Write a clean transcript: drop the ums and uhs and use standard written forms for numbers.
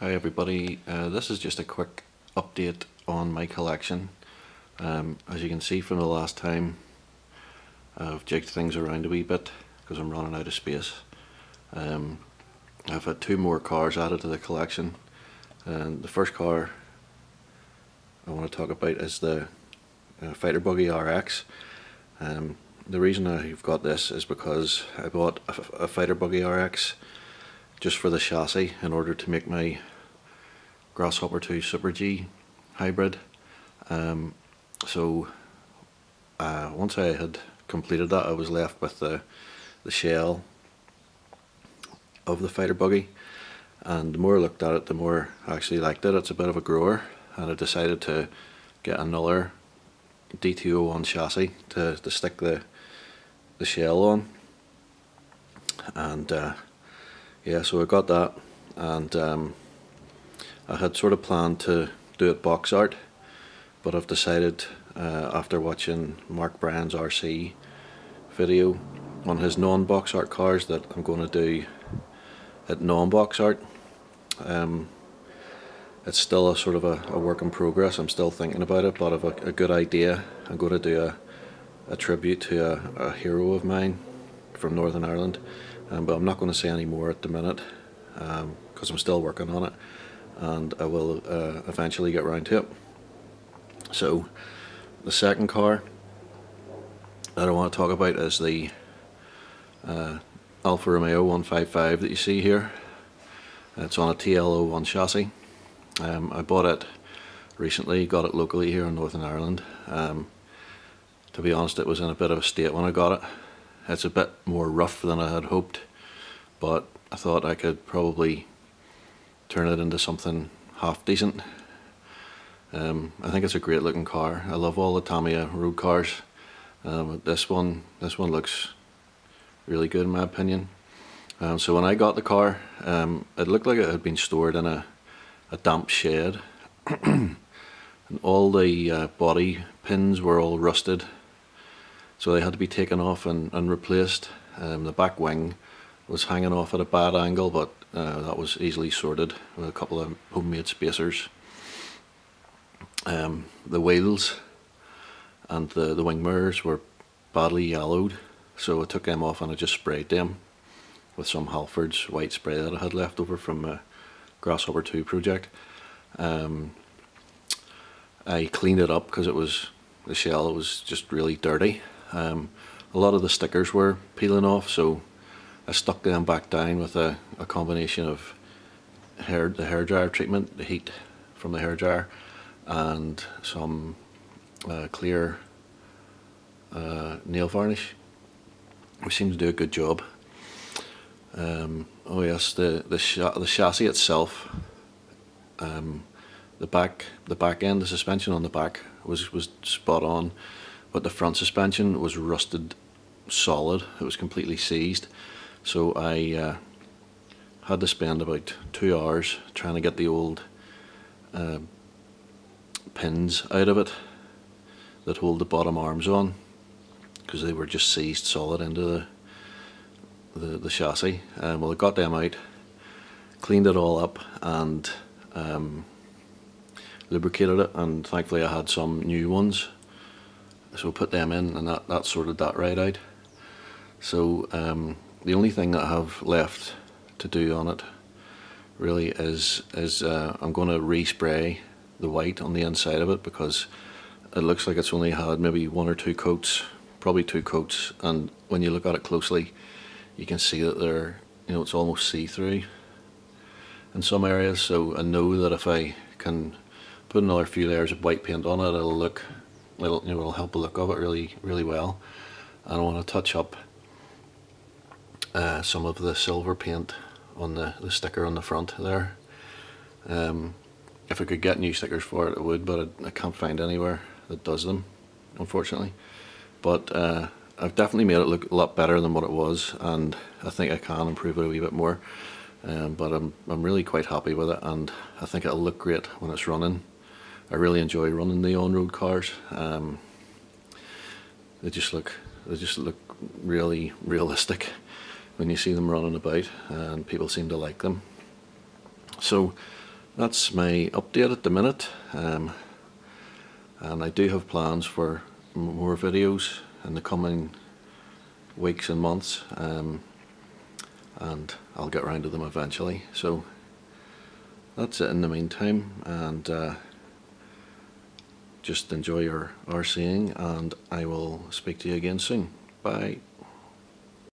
Hi everybody, this is just a quick update on my collection. As you can see from the last time, I've jigged things around a wee bit because I'm running out of space. I've had two more cars added to the collection, and the first car I want to talk about is the Fighter Buggy RX. The reason I've got this is because I bought a Fighter Buggy RX just for the chassis in order to make my Grasshopper 2 Super G hybrid. So once I had completed that, I was left with the shell of the Fighter Buggy, and the more I looked at it, the more I actually liked it. It's a bit of a grower, and I decided to get another D201 chassis to stick the shell on. And yeah, so I got that, and I had sort of planned to do it box art, but I've decided after watching Mark Bryan's RC video on his non-box art cars that I'm going to do it non-box art. It's still a sort of a work in progress. I'm still thinking about it, but I've a good idea. I'm going to do a tribute to a hero of mine from Northern Ireland, but I'm not going to say any more at the minute because I'm still working on it, and I will eventually get round to it. So the second car that I want to talk about is the Alfa Romeo 155 that you see here. It's on a TL01 chassis. I bought it recently, got it locally here in Northern Ireland. To be honest, it was in a bit of a state when I got it. It's a bit more rough than I had hoped, but I thought I could probably turn it into something half decent. I think it's a great looking car. I love all the Tamiya road cars. This one looks really good in my opinion. So when I got the car, it looked like it had been stored in a damp shed, and all the body pins were all rusted, so they had to be taken off and replaced. The back wing was hanging off at a bad angle, but that was easily sorted with a couple of homemade spacers. The wheels and the wing mirrors were badly yellowed, so I took them off and I just sprayed them with some Halford's white spray that I had left over from a Grasshopper 2 project. I cleaned it up because the shell was just really dirty. A lot of the stickers were peeling off, so I stuck them back down with a combination of the hairdryer treatment, the heat from the hairdryer, and some clear nail varnish, which seems to do a good job. Oh yes, the chassis itself, the back end, the suspension on the back was spot on, but the front suspension was rusted solid. It was completely seized, so I had to spend about 2 hours trying to get the old pins out of it that hold the bottom arms on, because they were just seized solid into the chassis. Well, I got them out, cleaned it all up, and lubricated it, and thankfully I had some new ones, so I put them in, and that sorted that right out. So the only thing that I have left to do on it really is I'm going to respray the white on the inside of it, because it looks like it's only had maybe 1 or 2 coats, probably 2 coats, and when you look at it closely you can see that it's almost see-through in some areas. So I know that if I can put another few layers of white paint on it, it'll help the look of it really well. And I want to touch up some of the silver paint on the sticker on the front there. If I could get new stickers for it, I would, but I can't find anywhere that does them, unfortunately. But I've definitely made it look a lot better than what it was, and I think I can improve it a wee bit more. But I'm really quite happy with it, and I think it'll look great when it's running. I really enjoy running the on-road cars. They just look really realistic when you see them running about, and people seem to like them. So that's my update at the minute, and I do have plans for more videos in the coming weeks and months, and I'll get around to them eventually. So that's it in the meantime, and just enjoy your RCing, and I will speak to you again soon. Bye.